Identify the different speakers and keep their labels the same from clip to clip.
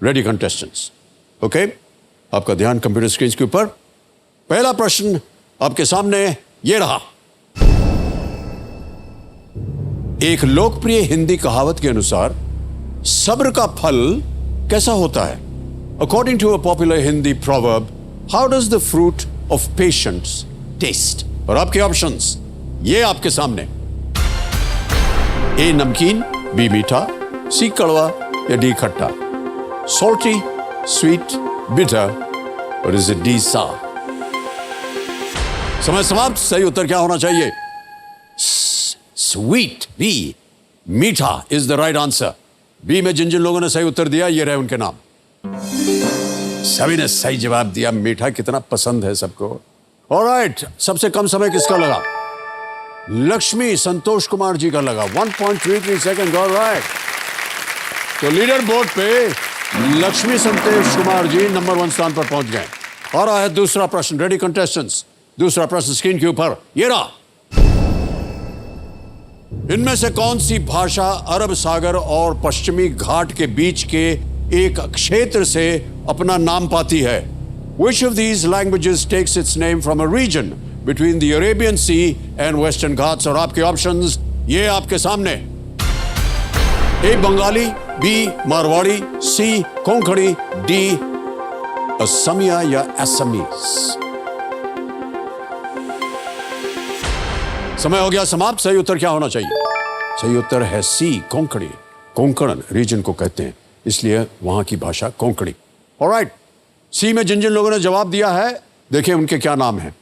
Speaker 1: Ready contestants? Okay, आपका ध्यान computer screen के ऊपर। पहला प्रश्न आपके सामने ये रहा। एक लोकप्रिय हिंदी कहावत के अनुसार सब्र का फल कैसा होता है? According to a popular Hindi proverb, how does the fruit of patience taste? और आपके ऑप्शंस ये आपके सामने। ए नमकीन, बी मीठा, सी कड़वा या डी खट्टा? सॉल्टी, स्वीट, बिटर और इज इट डी सार? समय समाप्त। सही उत्तर क्या होना चाहिए? स्वीट, बी, मीठा is the right answer. B में जिन जिन लोगों ने सही उत्तर दिया ये रहे उनके नाम। सभी ने सही जवाब दिया। मीठा कितना पसंद है सबको। ऑलराइट, सबसे कम समय किसका लगा? लक्ष्मी संतोष कुमार जी का लगा, 1.33 सेकंड। ऑलराइट, तो लीडर बोर्ड पे लक्ष्मी संतोष कुमार जी नंबर 1 स्थान पर पहुंच गए। आ रहा है दूसरा प्रश्न। Ready contestants? दूसरा प्रश्न स्क्रीन के ऊपर ये रहा। इनमें से कौन सी भाषा अरब सागर और पश्चिमी घाट के बीच के एक क्षेत्र से अपना नाम पाती है? Which of these languages takes its name from a region between the Arabian Sea and Western Ghats? और आपके ऑप्शंस ये आपके सामने। ए बंगाली, बी मारवाड़ी, सी कोंकणी, डी असमिया या असमीज? समय हो गया समाप्त। सही उत्तर क्या होना चाहिए? सही उत्तर है सी कोंकणी। कोंकण रीजन को कहते हैं, इसलिए वहां की भाषा कोंकणी। ऑलराइट, सी में जिन जिन लोगों ने जवाब दिया है देखिए उनके क्या नाम हैं।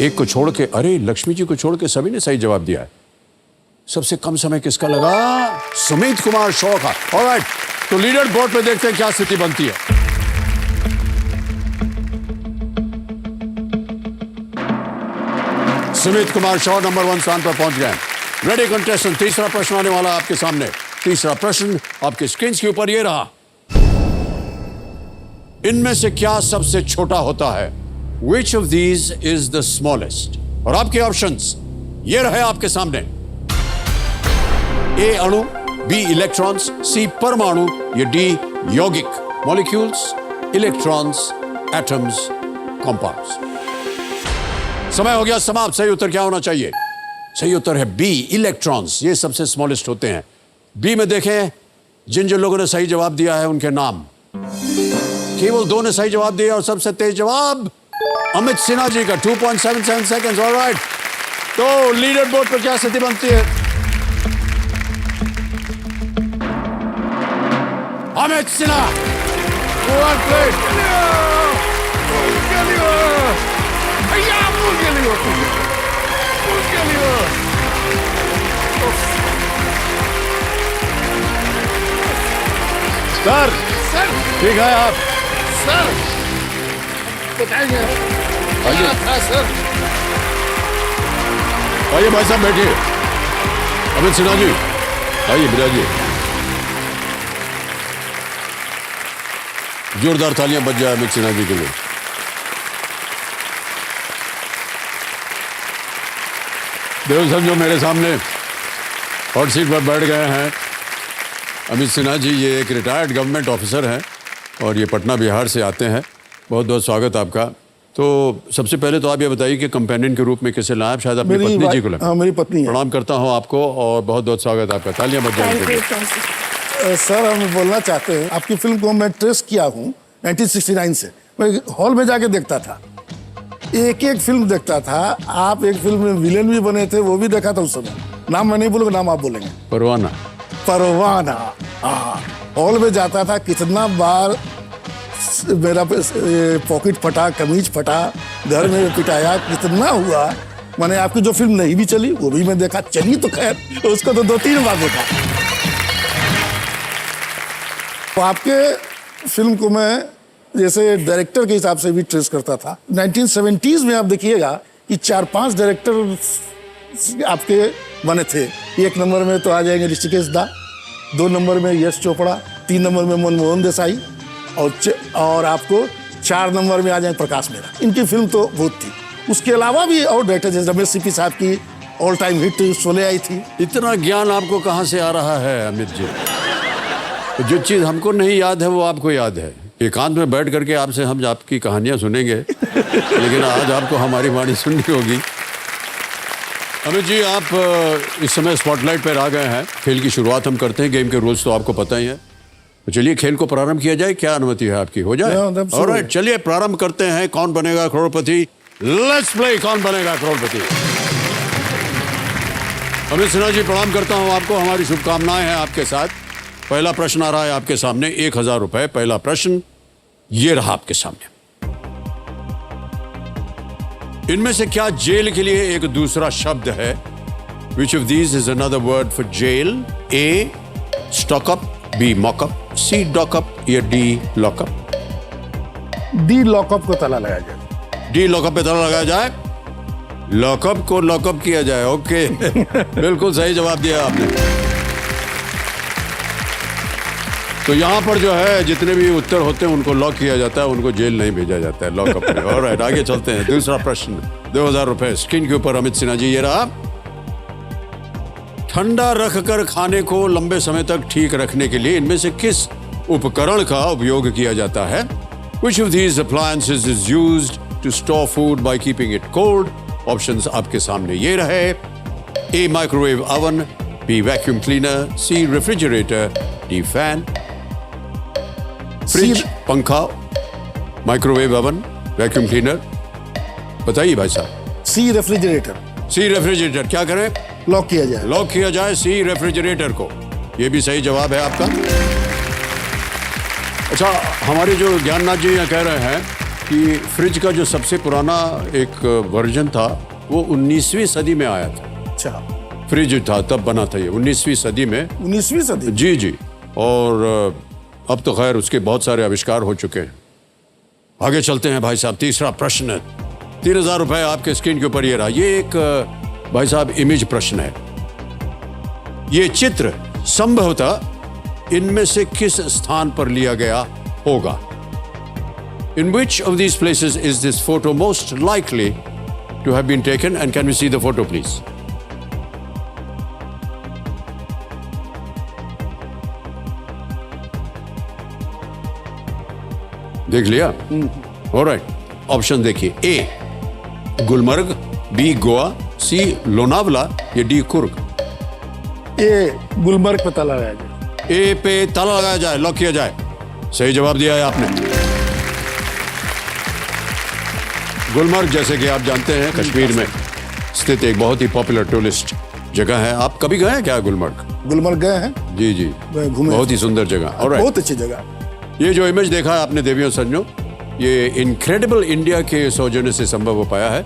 Speaker 1: एक को छोड़ के, अरे लक्ष्मी जी को छोड़ के सभी ने सही जवाब दिया है। सबसे कम समय किसका लगा? सुमित कुमार शॉ का। ऑलराइट, तो लीडर बोर्ड पे देखते हैं क्या स्थिति बनती है। सुमित कुमार शॉ नंबर 1 स्थान पर पहुंच गए। रेडी कंटेस्टेंट, तीसरा प्रश्न आने वाला आपके सामने। तीसरा प्रश्न आपके स्क्रीन के ऊपर ये रहा। इनमें से क्या सबसे छोटा होता है? Which of these is the smallest? और आपके ऑप्शंस ये रहे आपके सामने। ए अणु, बी इलेक्ट्रॉन्स, सी परमाणु या डी यौगिक? Molecules, electrons, atoms, compounds? समय हो गया समाप्त। सही उत्तर क्या होना चाहिए? सही उत्तर है बी इलेक्ट्रॉन्स। ये सबसे स्मॉलेस्ट होते हैं। बी में देखें जिन जिन लोगों ने सही जवाब दिया है उनके नाम। केवल 2 ने सही जवाब दिया और सबसे तेज जवाब अमित सिन्हा जी का, 2.77 सेकंड्स। ऑलराइट, तो लीडर बोर्ड पर क्या स्थिति बनती है? Amit Sinha, one plate. Sir, ठीक है आप?
Speaker 2: सर बताइए क्या था सर?
Speaker 1: आइए भाई साहब बैठिए। अमित सिन्हा जी आइए, बिराजिए। जोरदार तालियां बज जाए अमित सिन्हा जी के लिए। देखो सर, जो मेरे सामने हॉट सीट पर बैठ गए हैं अमित सिन्हा जी, ये एक रिटायर्ड गवर्नमेंट ऑफिसर हैं और ये पटना बिहार से आते हैं। बहुत बहुत स्वागत आपका। तो सबसे पहले तो आप ये बताइए कि कंपेनियन के रूप में किसे लाए? शायद अपनी पत्नी जी को लाए।
Speaker 3: हाँ, मेरी पत्नी है।
Speaker 1: प्रणाम करता हूँ आपको और बहुत बहुत स्वागत आपका। तालियां बज जाएंगी।
Speaker 3: सर, हम बोलना चाहते हैं आपकी फिल्म को मैं ट्रेस किया हूँ 1969 से। मैं हॉल में जाके देखता था, एक एक फिल्म देखता था। आप एक फिल्म में विलेन भी बने थे, वो भी देखा था उस समय। नाम मैं नहीं बोलूँगा, नाम आप बोलेंगे।
Speaker 1: परवाना।
Speaker 3: परवाना, हाँ। हॉल में जाता था, कितना बार मेरा पॉकेट फटा, कमीज फटा, घर में पिटाया, कितना हुआ। मैंने आपकी जो फिल्म नहीं भी चली वो भी मैं देखा। चली तो खैर, उसको तो 2-3 बार देखा। तो आपके फिल्म को मैं जैसे डायरेक्टर के हिसाब से भी ट्रेस करता था। 1970s में आप देखिएगा कि 4-5 डायरेक्टर आपके बने थे। 1 नंबर में तो आ जाएंगे ऋषिकेश दा, 2 नंबर में यश चोपड़ा, 3 नंबर में मनमोहन देसाई और आपको 4 नंबर में आ जाएंगे प्रकाश मेहरा। इनकी फिल्म तो बहुत थी। उसके अलावा भी और डायरेक्टर जैसे रमेश सिप्पी साहब की ऑल टाइम हिट शोले आई थी।
Speaker 1: इतना ज्ञान आपको कहाँ से आ रहा है अमित जी? जो चीज़ हमको नहीं याद है वो आपको याद है। एकांत में बैठ करके आपसे हम आपकी कहानियां सुनेंगे लेकिन आज आपको हमारी वाणी सुननी होगी। अमित जी, आप इस समय स्पॉटलाइट पर आ गए हैं। खेल की शुरुआत हम करते हैं। गेम के रूल्स तो आपको पता ही है, तो चलिए खेल को प्रारंभ किया जाए। क्या अनुमति है आपकी? हो जाए? ऑलराइट, चलिए प्रारंभ करते हैं। कौन बनेगा करोड़पति? लेट्स प्ले कौन बनेगा करोड़पति। अमित सिन्हा जी, प्रणाम करता हूं आपको। हमारी शुभकामनाएं हैं आपके साथ। पहला प्रश्न आ रहा है आपके सामने, 1000 रुपए। पहला प्रश्न ये रहा आपके सामने। इनमें से क्या जेल के लिए एक दूसरा शब्द है? Which of these is another word for jail? A stockup, B mockup, C dockup या डी लॉकअप?
Speaker 3: डी लॉकअप को ताला लगाया जाए।
Speaker 1: डी लॉकअप पे ताला लगाया जाए, लॉकअप को लॉकअप किया जाए। ओके बिल्कुल सही जवाब दिया आपने। तो यहाँ पर जो है जितने भी उत्तर होते हैं उनको लॉक किया जाता है, उनको जेल नहीं भेजा जाता है, लॉकअप में। ऑलराइट, आगे चलते हैं। दूसरा प्रश्न, 2000 रुपए स्क्रीन के ऊपर। अमित सिन्हा जी, ये रहा। ठंडा रखकर खाने को लंबे समय तक ठीक रखने के लिए इनमें से किस उपकरण का उपयोग किया जाता है? Which of these appliances is used to store food by keeping it cold? Options आपके सामने ये रहे। A microwave oven, B vacuum cleaner, C refrigerator, D fan. Fridge, पंखा, माइक्रोवेव ओवन, वैक्यूम क्लीनर, बताइए भाई साहब।
Speaker 3: C refrigerator.
Speaker 1: C refrigerator. क्या करें?
Speaker 3: लॉक किया जाए।
Speaker 1: लॉक किया जाए सी रेफ्रिजरेटर को। यह भी सही जवाब है आपका। अच्छा, हमारे जो ज्ञाननाथ जी यहाँ कह रहे हैं कि फ्रिज का जो सबसे पुराना एक वर्जन था वो 19वीं सदी में आया था।
Speaker 3: अच्छा,
Speaker 1: फ्रिज था तब बना था ये 19वीं सदी में।
Speaker 3: 19वीं सदी?
Speaker 1: जी जी। और अब तो खैर उसके बहुत सारे आविष्कार हो चुके हैं। आगे चलते हैं भाई साहब। तीसरा प्रश्न, 3000 रुपए आपके स्क्रीन के ऊपर ये रहा। ये एक भाई साहब इमेज प्रश्न है। ये चित्र संभवतः इनमें से किस स्थान पर लिया गया होगा? In which of these places is this photo most likely to have been taken? And can we see the photo, please? देख लिया? ऑलराइट, ऑप्शन देखिए। ए गुलमर्ग, बी गोवा, सी लोनावला या डी कुर्ग?
Speaker 3: ए गुलमर्ग पे ताला लगाया जाए।
Speaker 1: ए पे ताला लगाया जाए, लॉक किया जाए। सही जवाब दिया है आपने। गुलमर्ग, जैसे कि आप जानते हैं, कश्मीर में स्थित एक बहुत ही पॉपुलर टूरिस्ट जगह है। आप कभी गए हैं क्या गुलमर्ग?
Speaker 3: गुलमर्ग गए हैं?
Speaker 1: जी जी,
Speaker 3: घूमे।
Speaker 1: बहुत ही सुंदर जगह। ऑलराइट,
Speaker 3: बहुत अच्छी जगह।
Speaker 1: ये जो इमेज देखा है आपने देवियों सज्जनों, ये इनक्रेडिबल इंडिया के सौजन्य से संभव हो पाया है।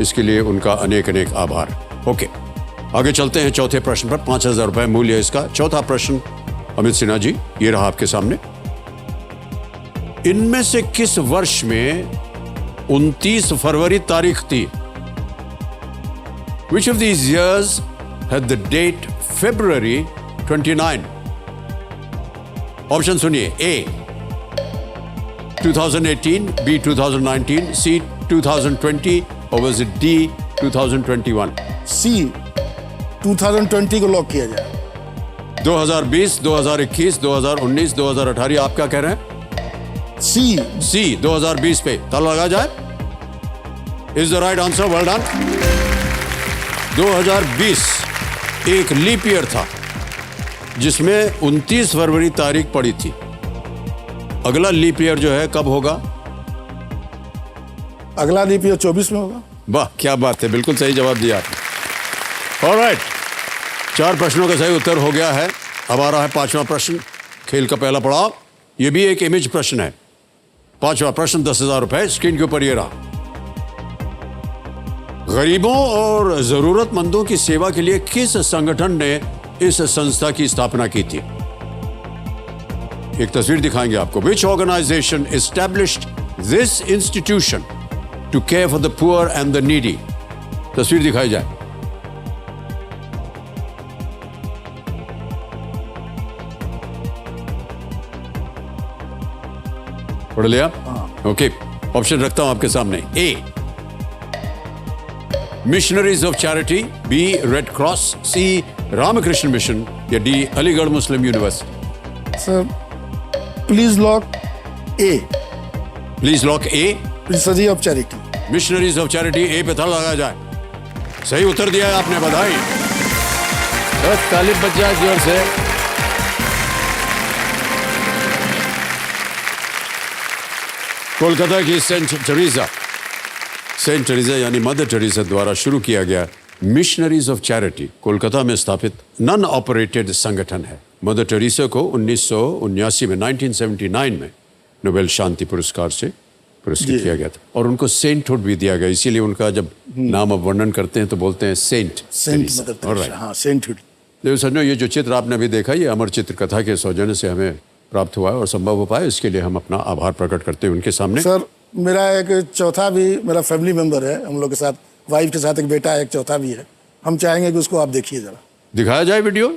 Speaker 1: इसके लिए उनका अनेक अनेक आभार। ओके, आगे चलते हैं चौथे प्रश्न पर। 5000 रुपए मूल्य है इसका। चौथा प्रश्न अमित सिन्हा जी, ये रहा आपके सामने। इनमें से किस वर्ष में 29 फरवरी तारीख थी? Which of these years had the date February 29? Option सुनिए। ए 2018, बी 2019, सी 2020 और was it D 2021?
Speaker 3: सी 2020 को लॉक किया जाए।
Speaker 1: 2020, 2021, 2019, 2018, आप क्या कह रहे हैं?
Speaker 3: सी
Speaker 1: 2020 पे ताला लगा जाए। Is the right answer, well done. 2020 एक लीप ईयर था जिसमें 29 फरवरी तारीख पड़ी थी। अगला लीप ईयर जो है कब होगा?
Speaker 3: अगला लीप ईयर 24 में होगा।
Speaker 1: वाह, क्या बात है, बिल्कुल सही जवाब दिया आपने। ऑलराइट, 4 प्रश्नों का सही उत्तर हो गया है। अब आ रहा है 5वां प्रश्न, खेल का पहला पड़ाव। यह भी एक इमेज प्रश्न है। 5वां प्रश्न, 10,000 रुपए स्क्रीन के ऊपर ये रहा। गरीबों और जरूरतमंदों की सेवा के लिए किस संगठन ने इस संस्था की स्थापना की थी? एक तस्वीर दिखाएंगे आपको। Which organization established this institution to care for the poor and the needy? तस्वीर दिखाई जाए। पढ़ लिया? ओके, ऑप्शन रखता हूं आपके सामने। A Missionaries of Charity, B Red Cross, C Ramakrishna Mission या D Aligarh Muslim University?
Speaker 3: Sir please lock A,
Speaker 1: please lock A,
Speaker 3: Missionary of Charity.
Speaker 1: Missionaries of Charity A पे ताला लगाया जाए। सही उत्तर दिया है आपने, बधाई।
Speaker 2: बस ताली बज जाए जोर से।
Speaker 1: कोलकाता की सेंट टेरेसा यानी मदर टेरेसा द्वारा शुरू किया गया मिशनरीज ऑफ चैरिटी कोलकाता में स्थापित नॉन ऑपरेटेड संगठन है। मदर टेरेसा को 1979 में 1979 में नोबेल शांति पुरस्कार से पुरस्कृत किया गया था और उनको सेंटहुड भी दिया गया। इसीलिए उनका जब नाम अब वर्णन करते हैं तो बोलते हैं सेंट
Speaker 3: मदर टेरेसा। हाँ, सेंटहुड।
Speaker 1: देखो सज्जनों, ये जो चित्र आपने अभी देखा, ये अमर चित्र कथा के सौजन्य से हमें प्राप्त हुआ है और संभव हो पाया, इसके लिए हम अपना आभार प्रकट करते हैं उनके सामने।
Speaker 3: सर मेरा एक चौथा भी मेरा फैमिली मेंबर है, हम लोग के साथ, वाइफ के साथ एक बेटा है, एक चौथा भी है। हम चाहेंगे कि उसको आप देखिए जरा।
Speaker 1: दिखाया जाए वीडियो।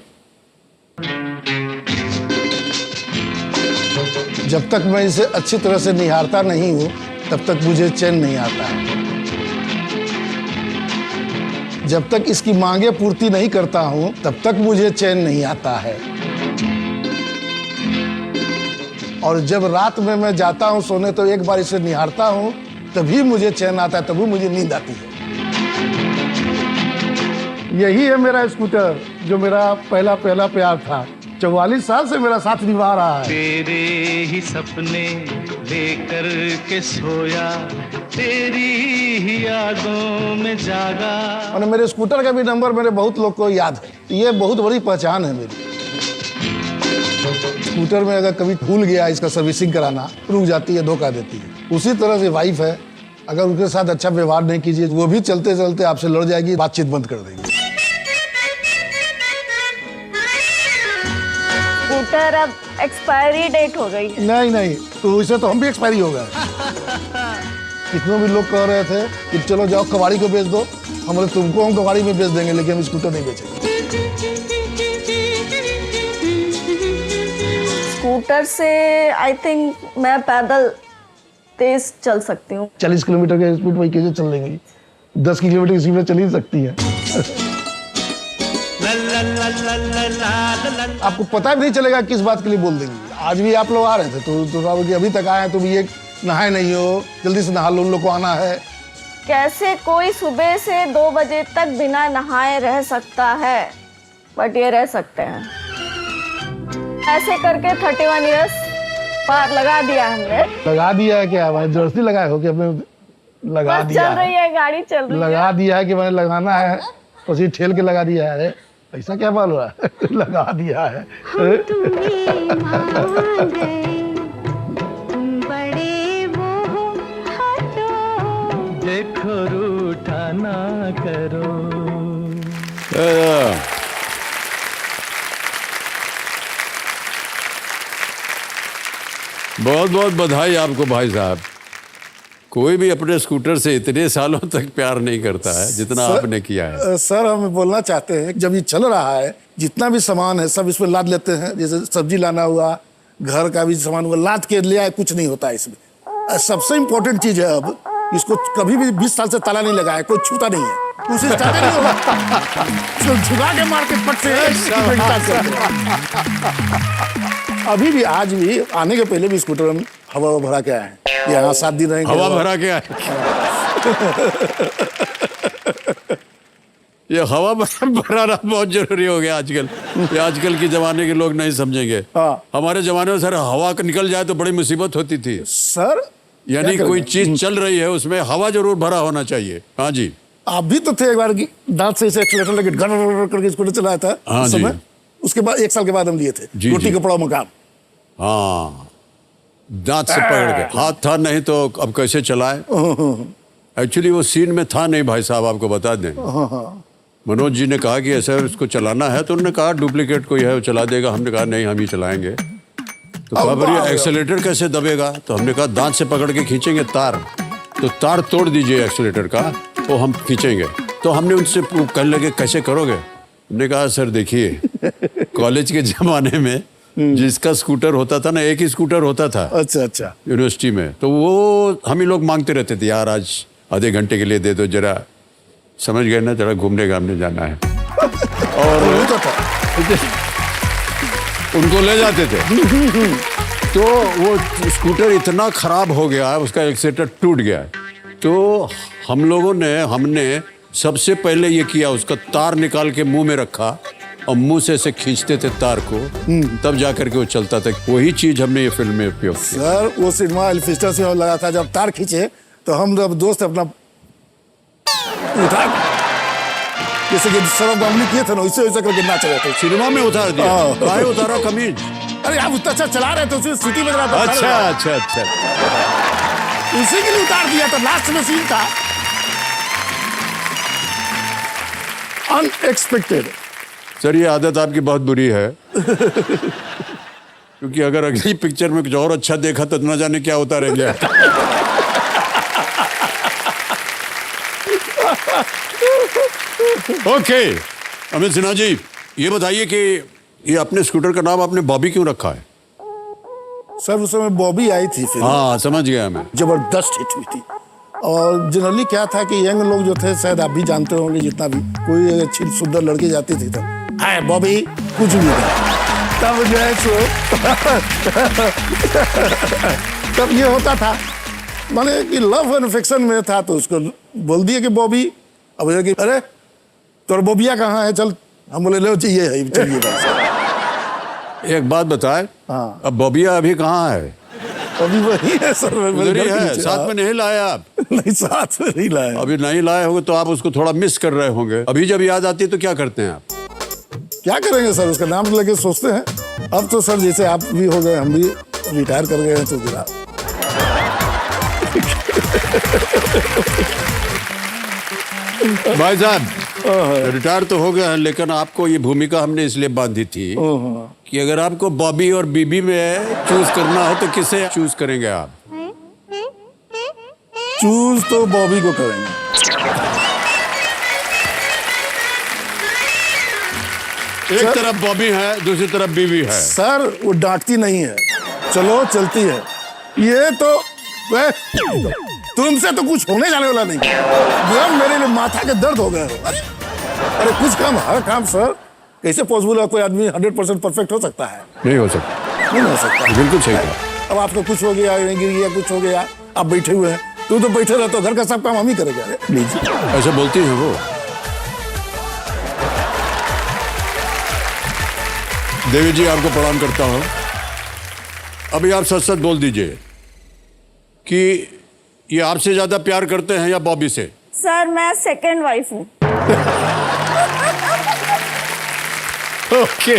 Speaker 3: जब तक मैं इसे अच्छी तरह से निहारता नहीं हूँ तब तक मुझे चैन नहीं आता है। जब तक इसकी मांगे पूर्ति नहीं करता हूँ तब तक मुझे चैन नहीं आता है। और जब रात में मैं जाता हूँ सोने तो एक बार इसे निहारता हूँ तभी मुझे चैन आता है, तभी मुझे नींद आती है। यही है मेरा स्कूटर जो मेरा पहला प्यार था। 44 साल से मेरा साथ निभा रहा है।
Speaker 4: तेरे ही सपने लेकर के सोया, तेरी ही यादों में जागा।
Speaker 3: और मेरे स्कूटर का भी नंबर मेरे बहुत लोग को याद है। ये बहुत बड़ी पहचान है मेरी। स्कूटर में अगर कभी भूल गया इसका सर्विसिंग कराना, रुक जाती है, धोखा देती है। उसी तरह से वाइफ है, अगर उनके साथ अच्छा व्यवहार नहीं कीजिए वो भी चलते चलते आपसे लड़ जाएगी, बातचीत बंद कर देगी।
Speaker 5: स्कूटर अब एक्सपायरी डेट हो गई है।
Speaker 3: नहीं, तो इसे तो हम भी एक्सपायरी हो गए। कितनों भी लोग कह रहे थे कि चलो जाओ कबाड़ी को बेच दो, हम तुमको हम कबाड़ी में बेच देंगे, लेकिन हम स्कूटर नहीं बेचेंगे।
Speaker 5: स्कूटर से आई थिंक मैं पैदल तेज चल सकती हूँ।
Speaker 3: 40 किलोमीटर के स्पीड में कैसे चल लेंगी? 10 किलोमीटर की स्पीड में चल ही सकती है। आपको पता भी नहीं चलेगा किस बात के लिए बोल देंगे। आज भी आप लोग आ रहे थे तो अभी तक आए हैं तो भी ये नहाए नहीं हो, जल्दी से नहा लो, उन लोग को आना है।
Speaker 5: कैसे कोई सुबह से 2 बजे तक बिना नहाए रह सकता है, बट ये रह सकते हैं। ऐसे करके 31 इयर्स पार लगा दिया हमने।
Speaker 3: लगा दिया है क्या? मैंने जर्सी लगाए हो कि अपने लगा दिया
Speaker 5: चल रही है, गाड़ी चल रही है।
Speaker 3: लगा दिया है कि मैंने लगाना है, उसी ठेल के लगा दिया है। अरे ऐसा क्या बाल हुआ? लगा दिया है।
Speaker 4: देखो रूठा ना करो।
Speaker 1: बहुत बहुत बधाई आपको भाई साहब। कोई भी अपने स्कूटर से इतने सालों तक प्यार नहीं करता है जितना आपने किया है।
Speaker 3: सर हम बोलना चाहते हैं, जब ये चल रहा है जितना भी सामान है सब इसमें लाद लेते हैं। जैसे सब्जी लाना हुआ, घर का भी सामान हुआ, लाद के लिया है, कुछ नहीं होता है इसमें। सबसे इम्पोर्टेंट चीज है, अब इसको कभी भी 20 साल से ताला नहीं लगा है, कोई छूता नहीं है, कोशिश चाहते नहीं होगा इसको झुका के मार के पट से अभी भी आज भी आने के पहले भी स्कूटर हम हवा भरा के आए हैं। यहाँ 7 दिन रहेंगे,
Speaker 1: हवा भरा के आए। ये हवा भराना बहुत जरूरी हो गया आजकल। ये आजकल के जमाने के लोग नहीं समझेंगे।
Speaker 3: हाँ।
Speaker 1: हमारे जमाने में सर हवा निकल जाए तो बड़ी मुसीबत होती थी
Speaker 3: सर।
Speaker 1: यानी कोई चीज चल रही है उसमें हवा जरूर भरा होना चाहिए। हाँ जी,
Speaker 3: आप भी तो थे एक बार की दांत से इसे एक्सीलेटर लेके गड़ करके स्कूटर चलाया था।
Speaker 1: हाँ
Speaker 3: उस
Speaker 1: जी।
Speaker 3: समय उसके बाद 1 साल के बाद हम लिए थे
Speaker 1: जी,
Speaker 3: रोटी
Speaker 1: जी।
Speaker 3: कपड़ा मकान।
Speaker 1: हाँ, दांत से पकड़ के। हाथ था नहीं तो अब कैसे चलाए। एक्चुअली वो सीन में था नहीं भाई साहब, आपको बता दें। मनोज जी ने कहा कि ऐसा इसको चलाना है तो उन्होंने कहा डुप्लीकेट कोई है वो चला देगा। हमने कहा नहीं, हम ही चलाएंगे। तो कहा भैया एक्सेलेटर कैसे दबेगा? तो हमने कहा दांत से पकड़ के खींचेंगे तार, तो तार तोड़ दीजिए एक्सेलेटर का, तो हम खींचेंगे। तो हमने उनसे कहने लगे कैसे करोगे? हमने कहा सर देखिए, कॉलेज के जमाने में जिसका स्कूटर होता था ना, एक ही स्कूटर होता था।
Speaker 3: अच्छा।
Speaker 1: यूनिवर्सिटी में तो वो हम ही लोग मांगते रहते थे, यार आज आधे घंटे के लिए दे दो जरा, समझ गए ना, जरा घूमने घामने जाना है। और उनको ले जाते थे। तो वो स्कूटर इतना खराब हो गया है, उसका एक्सीटर टूट गया है। तो हमने सबसे पहले ये किया, उसका तार निकाल के मुंह में रखा और मुंह से ऐसे खींचते थे तार को, तब जाकर के वो चलता था। वही चीज हमने ये फिल्म में उपयोग किया।
Speaker 3: सर वो सिनेमा एल्फिस्टर से लगा था, जब तार खींचे तो हम जब दोस्त अपना उठा, जैसे कि सरफ बामनी किए थे ना, वैसे वैसे करके नाच रहे थे।
Speaker 1: सिनेमा में उतार दिया? काहे उतारा कमीज?
Speaker 3: अरे आप उतना अच्छा चला रहे थे, उसमें सिटी बज रहा था।
Speaker 1: अच्छा,
Speaker 3: उसी के लिए उतार दिया था। लास्ट में सीन था अनएक्सपेक्टेड।
Speaker 1: सर ये आदत आपकी बहुत बुरी है। क्योंकि अगर अगली पिक्चर में कुछ और अच्छा देखा तो न जाने क्या उतारेंगे। ओके अमित सिन्हा जी, ये बताइए कि ये अपने स्कूटर का नाम आपने बॉबी क्यों रखा है?
Speaker 3: सर उस समय बॉबी आई थी फिल्म,
Speaker 1: हाँ समझ गया मैं।
Speaker 3: जबरदस्त हिट हुई थी। और जनरली क्या था कि यंग लोग जो थे, शायद आप भी जानते होंगे, जितना भी कोई अच्छी सुंदर लड़की जाती थी तो हाय बॉबी कुछ भी नहीं, तब जो है सो तब ये होता था, माने कि लव एंड अफेक्शन में था, तो उसको बोल दिए कि बॉबी। अब कि अरे तोर बॉबिया कहाँ है, चल। हम बोले लो चाहिए है, चलिए बस।
Speaker 1: एक बात बताए,
Speaker 3: हाँ।
Speaker 1: अब बॉबिया अभी कहाँ है?
Speaker 3: अभी वही है सर,
Speaker 1: उधर ही है, साथ में नहीं लाए आप?
Speaker 3: नहीं साथ में नहीं लाए।
Speaker 1: अभी नहीं लाए होंगे तो आप उसको थोड़ा मिस कर रहे होंगे। अभी जब याद आती है तो क्या करते हैं आप?
Speaker 3: क्या करेंगे सर, उसका नाम लेके सोचते हैं। अब तो सर जैसे आप भी हो गए, हम भी रिटायर कर गए हैं, तो जरा
Speaker 1: भाई साहब रिटायर तो हो गए हैं, लेकिन आपको ये भूमिका हमने इसलिए बांधी थी कि अगर आपको बॉबी और बीबी में चूज करना हो तो किसे चूज करेंगे आप?
Speaker 3: चूज तो बॉबी को करेंगे।
Speaker 1: एक तरफ बॉबी है, दूसरी तरफ बीबी है।
Speaker 3: सर वो डांटती नहीं है, चलो चलती है। ये तो तुमसे तो कुछ होने जाने वाला नहीं। एकदम मेरे लिए माथा के दर्द हो गए। अरे कुछ काम, हर काम सर कैसे पॉसिबल है? कोई आदमी 100% परफेक्ट हो सकता है?
Speaker 1: नहीं हो सकता।
Speaker 3: नहीं हो सकता।
Speaker 1: बिल्कुल सही कहा।
Speaker 3: अब आपको कुछ हो गया, गिर गया, कुछ हो गया, आप बैठे हुए हैं, तू तो बैठे रहते हो, घर का सब काम हम ही करेंगे। अरे प्लीज,
Speaker 1: ऐसा बोलती हैं वो। देवी जी आपको प्रणाम करता हूं। अभी आप सच सच बोल दीजिए कि ये आपसे ज्यादा प्यार करते हैं या बॉबी से?
Speaker 5: सर मैं सेकंड वाइफ हूँ।
Speaker 1: Okay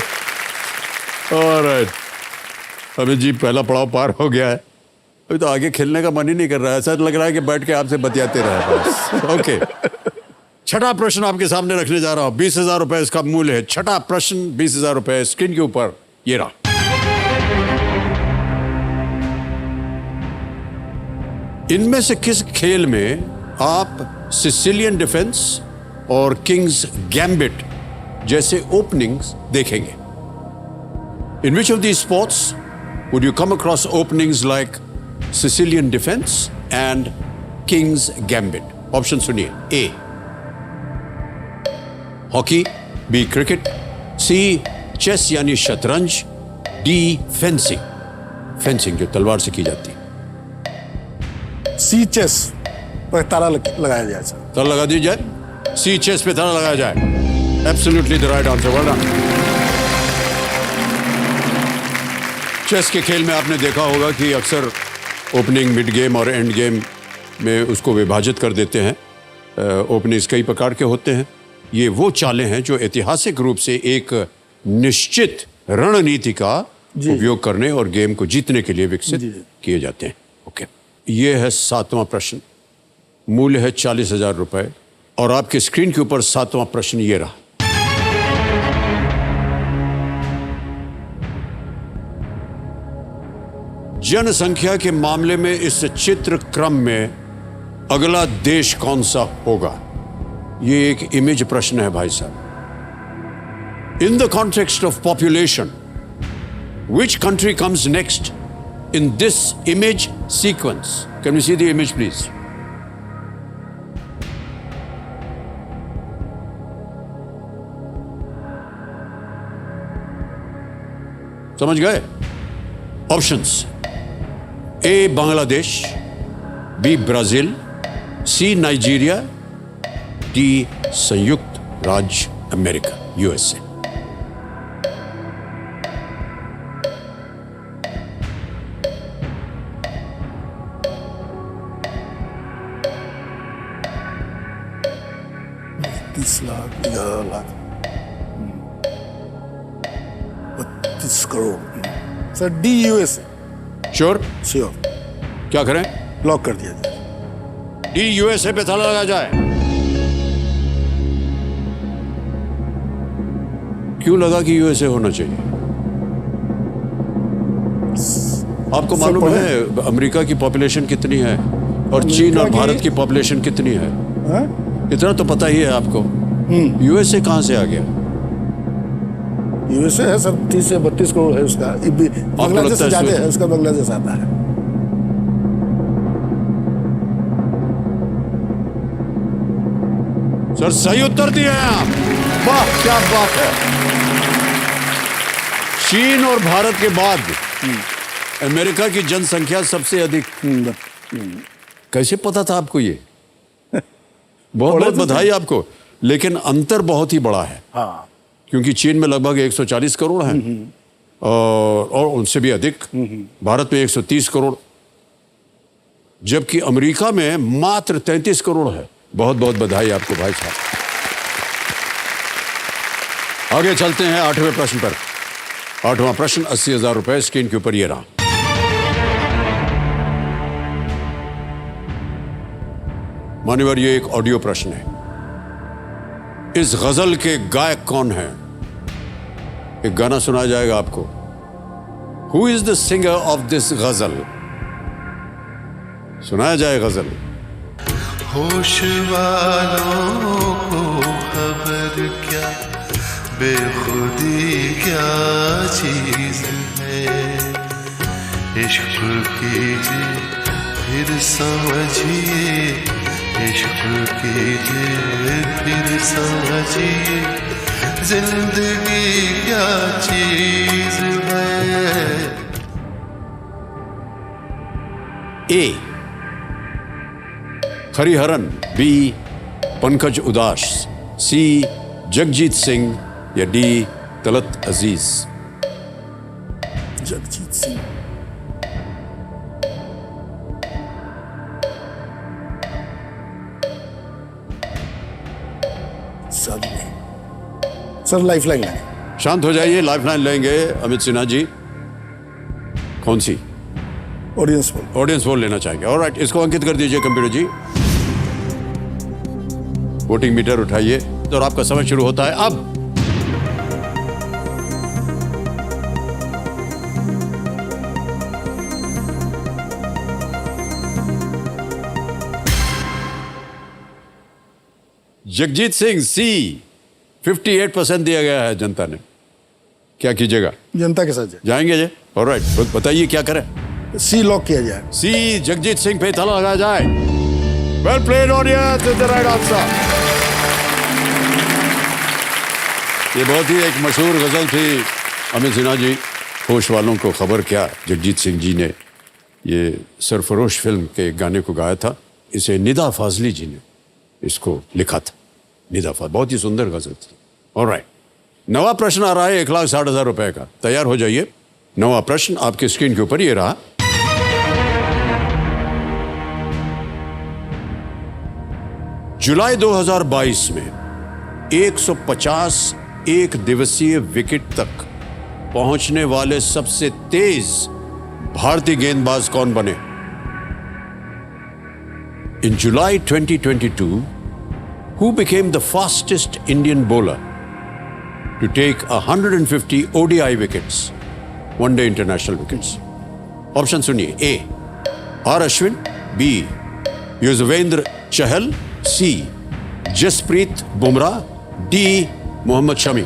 Speaker 1: alright. अभी जी पहला पड़ाव पार हो गया है, अभी तो आगे खेलने का मन ही नहीं कर रहा है। ऐसा लग रहा है कि बैठ के आपसे बतियाते रहे बस। ओके छठा प्रश्न आपके सामने रखने जा रहा हूं। 20,000 रुपए इसका मूल्य है। छठा प्रश्न 20,000 रुपए स्क्रीन के ऊपर ये रहा। इनमें से किस खेल में आप सिसिलियन डिफेंस और किंग्स गैम्बिट जैसे ओपनिंग्स देखेंगे? In which of these sports would you come across openings like Sicilian Defence and King's Gambit? Option सुनिए। A hockey, B cricket, C chess यानी शतरंज, डी फेंसिंग, फेंसिंग जो तलवार से की जाती है।
Speaker 3: सी चेस पर ताला लगाया जाए सर।
Speaker 1: ताला लगा दी जाए। सी चेस पे ताला लगाया जाए। Absolutely the right answer. Well done. Chess के खेल में आपने देखा होगा कि अक्सर ओपनिंग, मिड गेम और एंड गेम में उसको विभाजित कर देते हैं। ओपनिंग्स कई प्रकार के होते हैं। ये वो चालें हैं जो ऐतिहासिक रूप से एक निश्चित रणनीति का उपयोग करने और गेम को जीतने के लिए विकसित किए जाते हैं। ओके ये है 7वां प्रश्न। मूल्य है 40,000 रुपए और आपके स्क्रीन के ऊपर 7वां प्रश्न ये रहा। जनसंख्या के मामले में इस चित्र क्रम में अगला देश कौन सा होगा? ये एक इमेज प्रश्न है भाई साहब। In the context of population, which country comes next in this image sequence? Can we see the image, please? समझ गए? ऑप्शंस: ए बांग्लादेश, बी ब्राजील, सी नाइजीरिया, डी संयुक्त राज्य America USA.
Speaker 3: Lakh 11 lakh 32 crore. Sir D USA.
Speaker 1: Sure?
Speaker 3: Sure.
Speaker 1: क्या करें?
Speaker 3: Lock कर दिया जाए।
Speaker 1: D USA पे ताला लगा जाए। क्यों लगा कि यूएसए होना चाहिए? आपको मालूम है अमेरिका की पॉपुलेशन कितनी है और चीन और भारत की पॉपुलेशन कितनी है? इतना तो पता ही है आपको। यूएसए कहां से आ गया?
Speaker 3: यूएसए है सर 30 से 32 करोड़ है उसका। बांग्लादेश से ज्यादा है उसका, बांग्लादेश आता है।
Speaker 1: सर सही उत्तर दिए हैं आप। वाह क्या बात है। चीन और भारत के बाद अमेरिका की जनसंख्या सबसे अधिक। कैसे पता था आपको ये? बहुत बहुत बधाई आपको। लेकिन अंतर बहुत ही बड़ा है।
Speaker 3: हाँ।
Speaker 1: क्योंकि चीन में लगभग 140 करोड़ हैं और उनसे भी अधिक। भारत में 130 करोड़, जबकि अमेरिका में मात्र 33 करोड़ है। बहुत बहुत बधाई आपको भाई साहब। आगे चलते हैं 8वें प्रश्न पर। 8वां प्रश्न 80,000 रुपए स्क्रीन के ऊपर ये रहा। मान्यवर, ये एक ऑडियो प्रश्न है। इस गजल के गायक कौन है? एक गाना सुनाया जाएगा आपको। Who is the singer of this गजल? सुनाया जाए गजल।
Speaker 6: होश वालों को खबर क्या, बेखुदी क्या चीज है। इश्क कीजिए फिर समझिए, इश्क कीजिए फिर समझिए, जिंदगी क्या चीज है।
Speaker 1: ए हरिहरन, बी पंकज उदास, सी जगजीत सिंह या डी तलत अजीज।
Speaker 3: जगजीत सिंह। सर लाइफलाइन लेंगे।
Speaker 1: शांत हो जाइए, लाइफलाइन लेंगे अमित सिन्हा जी। कौन सी?
Speaker 3: Audience poll.
Speaker 1: ऑडियंस पोल लेना चाहेंगे। ऑलराइट, इसको अंकित कर दीजिए कंप्यूटर जी। वोटिंग मीटर उठाइए और आपका समय शुरू होता है अब। जगजीत सिंह सी 58% दिया गया है जनता ने। क्या कीजिएगा?
Speaker 3: जनता के साथ
Speaker 1: जाएंगे जी। ऑलराइट, बताइए क्या करें?
Speaker 3: सी लॉक किया जाए।
Speaker 1: सी जगजीत सिंह पे ताला लगाया जाए। Well played audience, is the right answer. ये बहुत ही एक मशहूर गजल थी अमित सिन्हा जी। होश वालों को खबर क्या, जगजीत सिंह जी ने ये सरफरोश फिल्म के गाने को गाया था। इसे निदा फाजली जी ने इसको लिखा था। निदा फाजली बहुत ही सुंदर गजल थी। ऑलराइट, नवा प्रश्न आ रहा है 1,60,000 रुपए का। तैयार हो जाइए। नवा प्रश्न आपके स्क्रीन के ऊपर ये रहा। जुलाई 2022 में 150 एक दिवसीय विकेट तक पहुंचने वाले सबसे तेज भारतीय गेंदबाज कौन बने? In July 2022, who became the fastest Indian bowler to take 150 ODI wickets, one-day international wickets? Option सुनिए। A. R. Ashwin, B. Yuzvendra Chahal, C. Jasprit Bumrah, D. Mohammed Shami.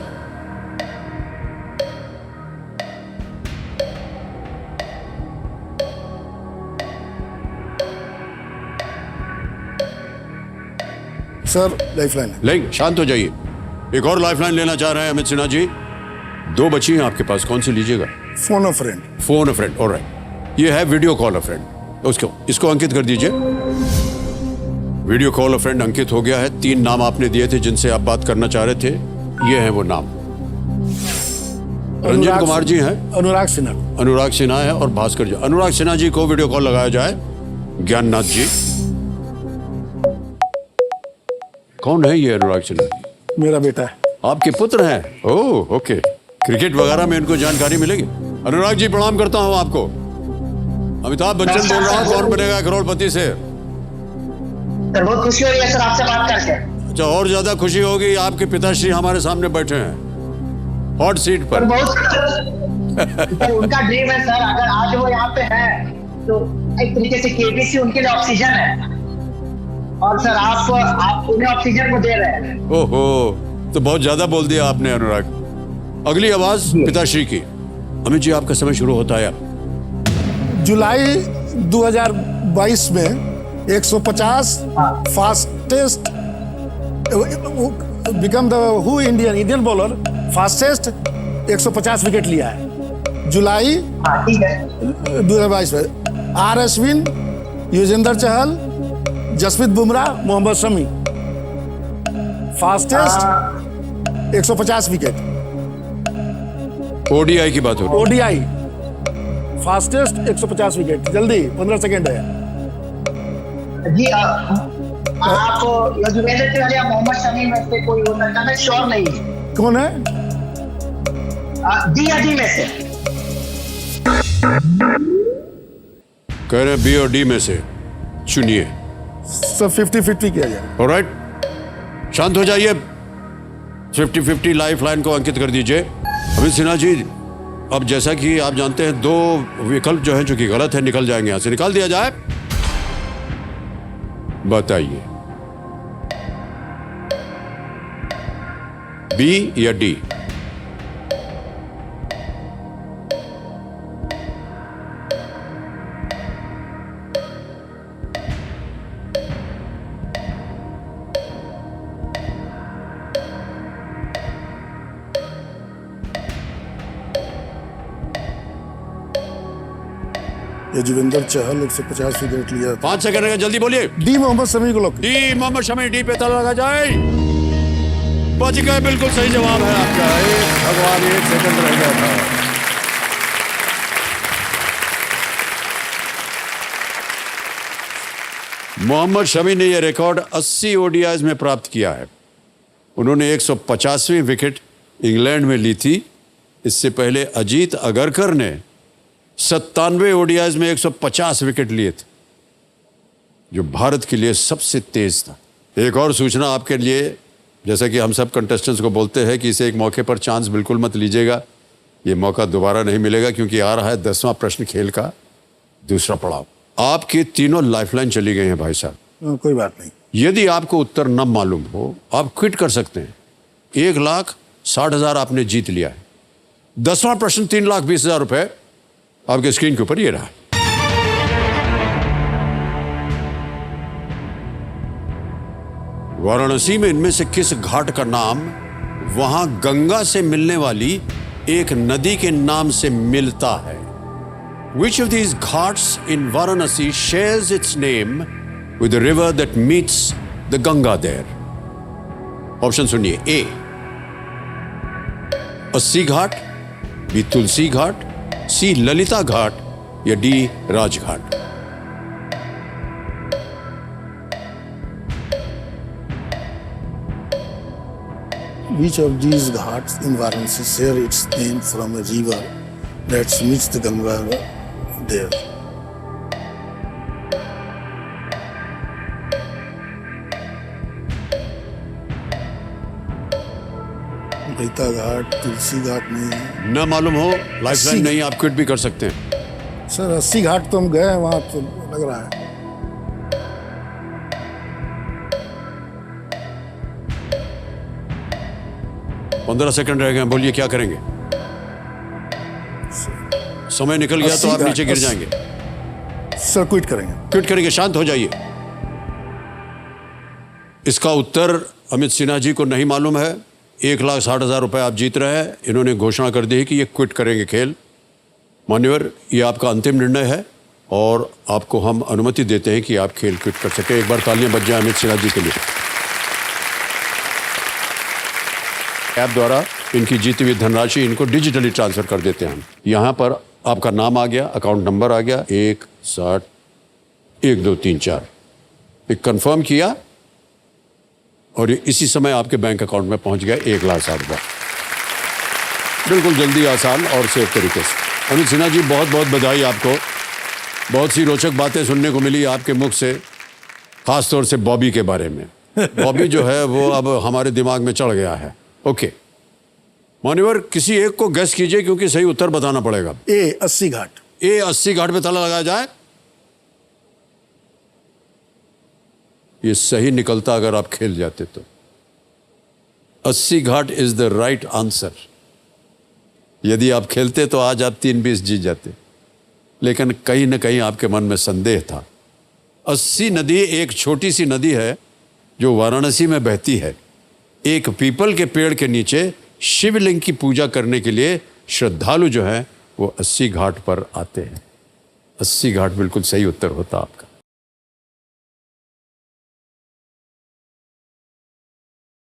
Speaker 3: Sir lifeline
Speaker 1: लेंगे। शांत हो जाइए। एक और लाइफलाइन लेना चाह रहे हैं अमित सिन्हा जी। 2 बची हैं आपके पास, कौन सी लीजिएगा?
Speaker 3: फोन अ फ्रेंड।
Speaker 1: फोन अ फ्रेंड, ऑलराइट। ये है वीडियो कॉल अ फ्रेंड। उसको इसको अंकित कर दीजिए। वीडियो कॉल अ फ्रेंड अंकित हो गया है। 3 नाम आपने दिए थे जिनसे आप बात करना चाह रहे थे, ये हैं वो नाम। रंजन कुमार जी हैं, अनुराग सिन्हा है और भास्कर जी। अनुराग सिन्हा जी को वीडियो कॉल लगाया जाए। ज्ञाननाथ जी, कौन है ये अनुराग सिन्हा?
Speaker 3: मेरा बेटा है।
Speaker 1: आपके पुत्र हैं? ओह ओके, क्रिकेट वगैरह में इनको जानकारी मिलेगी। अनुराग जी प्रणाम करता हूं आपको। अमिताभ बच्चन बोल रहा हूं, कौन बनेगा करोड़पति से?
Speaker 7: सर बहुत खुशी हो रही है सर आपसे बात करके।
Speaker 1: अच्छा, और ज्यादा खुशी होगी, आपके पिताश्री हमारे सामने बैठे हैं हॉट सीट पर।
Speaker 7: बहुत सर उनका ड्रीम है सर, अगर आज वो यहाँ पे है तो एक तरीके से केबीसी उनके लिए ऑक्सीजन है, और सर आप उन्हें ऑक्सीजन को दे रहे हैं।
Speaker 1: ओहो, तो बहुत ज्यादा बोल दिया आपने अनुराग। अगली आवाज पिताश्री की। अमित जी आपका समय शुरू होता है।
Speaker 3: जुलाई 2022 में 150 fastest become the who Indian bowler fastest 150 wicket लिया है जुलाई
Speaker 7: ठीक है
Speaker 3: 2022 में। R Ashwin, Yuzvendra Chahal, Jasprit Bumrah, Mohammed Shami, fastest 150 wicket.
Speaker 1: ODI की बात हो रही है।
Speaker 3: ODI fastest 150 wicket. जल्दी 15 सेकेंड है।
Speaker 7: जी आप युजवेंद्र चहल या मोहम्मद शमी में से कोई होता है, मैं श्योर नहीं हूं।
Speaker 3: कौन है?
Speaker 7: डी या डी में से
Speaker 1: कह रहे हैं बी और डी में से चुनिए।
Speaker 3: सब 50-50 किया जाए।
Speaker 1: ऑलराइट, शांत हो जाइए। 50-50 लाइफ लाइन को अंकित कर दीजिए। अमित सिन्हा जी, अब जैसा कि आप जानते हैं 2 विकल्प जो है जो कि गलत है निकल जाएंगे, यहां से निकाल दिया जाए। बताइए, बी या डी?
Speaker 3: युजवेंद्र चहल 150 विकेट लिया।
Speaker 1: 5 सेकंड रहेगा, जल्दी बोलिए।
Speaker 3: डी मोहम्मद शमी को lock.
Speaker 1: D Mohammed Shami, D पे ताला लगा जाए। बच गए, बिल्कुल सही जवाब है आपका। भगवान 1 सेकंड रह गया था। मोहम्मद शमी ने यह रिकॉर्ड 80 ओडीआईज में प्राप्त किया है। उन्होंने 150वीं विकेट इंग्लैंड में ली थी। इससे पहले अजीत अगरकर ने 97 ओडीआईज में 150 विकेट लिए थे, जो भारत के लिए सबसे तेज था। एक और सूचना आपके लिए, जैसा कि हम सब कंटेस्टेंट्स को बोलते हैं कि इसे एक मौके पर चांस बिल्कुल मत लीजिएगा। ये मौका दोबारा नहीं मिलेगा, क्योंकि आ रहा है 10वां प्रश्न खेल का दूसरा पड़ाव। आपकी तीनों लाइफलाइन चली गई हैं भाई साहब।
Speaker 3: कोई बात नहीं।
Speaker 1: यदि आपको उत्तर न मालूम हो, आप क्विट कर सकते हैं। 1,60,000 आपने जीत लिया है। 10वां प्रश्न 3,20,000 रुपए आपके स्क्रीन के ऊपर ये रहा। वाराणसी में इनमें से किस घाट का नाम वहां गंगा से मिलने वाली एक नदी के नाम से मिलता है? Which of these ghats in Varanasi shares its name with the river that meets the Ganga there? Option सुनिए। ए अस्सी घाट, बी तुलसी घाट, सी ललिता घाट या D Rajghat.
Speaker 3: Which of these ghats in Varanasi share its name from a river that meets the Ganga there? Lalita Ghat, Tulsi Ghat नहीं है।
Speaker 1: न मालूम हो, lifeline नहीं, आप क्विट भी कर सकते हैं।
Speaker 3: सर 80 घाट तो हम गए हैं, वहां तो लग रहा है।
Speaker 1: पंद्रह सेकंड रह गए, बोलिए क्या करेंगे? समय निकल गया तो आप नीचे गिर जाएंगे।
Speaker 3: सर क्विट करेंगे।
Speaker 1: क्विट करेंगे, शांत हो जाइए। इसका उत्तर अमित सिन्हा जी को नहीं मालूम है। 1,60,000 रुपए आप जीत रहे हैं। इन्होंने घोषणा कर दी है कि ये क्विट करेंगे खेल। मान्यवर, ये आपका अंतिम निर्णय है और आपको हम अनुमति देते हैं कि आप खेल क्विट कर सके। एक बार तालियां बज जाए अमित सिन्हा जी के लिए। ऐप द्वारा इनकी जीती हुई धनराशि इनको डिजिटली ट्रांसफर कर देते हैं हम। यहाँ पर आपका नाम आ गया, अकाउंट नंबर आ गया 1601234। एक कंफर्म किया और ये इसी समय आपके बैंक अकाउंट में पहुंच गया 1,60,000। बिल्कुल जल्दी, आसान और सेफ तरीके से। अमित सिन्हा जी, बहुत बहुत बधाई आपको। बहुत सी रोचक बातें सुनने को मिली आपके मुख से, खासतौर से बॉबी के बारे में। बॉबी जो है वो अब हमारे दिमाग में चढ़ गया है। ओके मान्यवर, किसी एक को गेस कीजिए क्योंकि सही उत्तर बताना पड़ेगा।
Speaker 3: ए 80 घाट।
Speaker 1: ए 80 घाट पे ताला लगाया जाए। ये सही निकलता अगर आप खेल जाते तो। 80 घाट इज द राइट आंसर। यदि आप खेलते तो आज आप 3-20 जीत जाते, लेकिन कहीं ना कहीं आपके मन में संदेह था। 80 नदी एक छोटी सी नदी है जो वाराणसी में बहती है। एक पीपल के पेड़ के नीचे शिवलिंग की पूजा करने के लिए श्रद्धालु जो हैं वो 80 घाट पर आते हैं। 80 घाट बिल्कुल सही उत्तर होता आपका।